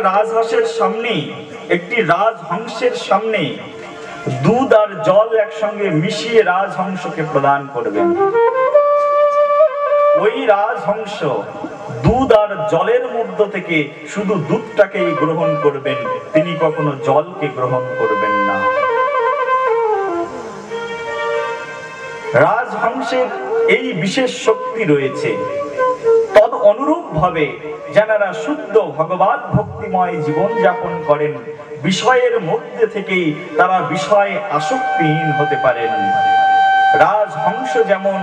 রাজহাঁসের সামনে, একটি রাজহংসের সামনে দুধ আর জল একসঙ্গে মিশিয়ে রাজহংসকে প্রদান করবেন। ওই রাজহংস দুধ আর জলের মধ্য থেকে শুধু দুধটাকেই গ্রহণ করবেন, তিনি কখনো জলকে গ্রহণ করবেন না। রাজহংসের এই বিশেষ শক্তি রয়েছে। তদ অনুরূপ ভাবে যারা শুদ্ধ ভগবত ভক্তিময় জীবন যাপন করেন, বিষয়ের মধ্যে থেকেই তারা বিষয়ে আসক্তিহীন হতে পারেন। রাজহংস যেমন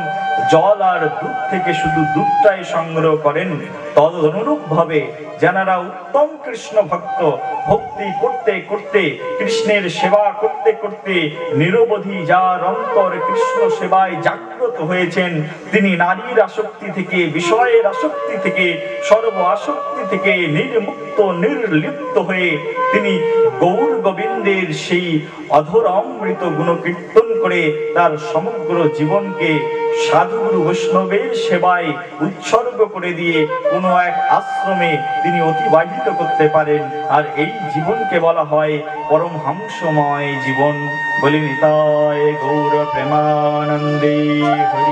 জল আর দুধ থেকে শুধু দুধটাই সংগ্রহ করেন, তদ অনুরূপ ভাবে যারা উত্তম কৃষ্ণ ভক্ত, ভক্তি করতে করতে, কৃষ্ণের সেবা করতে করতে নিরবধি যার অন্তর কৃষ্ণ সেবায় জাগ্রত হয়েছেন, তিনি নারীর আসক্তি থেকে, বিষয়ের আসক্তি থেকে, সর্ব আসক্তি থেকে নির্মুক্ত নির্লিপ্ত হয়ে তিনি গৌর গোবিন্দের সেই অধর অমৃত গুণ কীর্তন করে তার সমগ্র জীবনকে সাধুগুরু বৈষ্ণবের সেবায় উৎসর্গ করে দিয়ে কোনো এক আশ্রমে তিনি অতিবাহিত করতে পারেন। আর এই জীবনকে বলা হয় পরমহংসময় জীবন। বলি নিতাই গৌর প্রেমানন্দে হরি।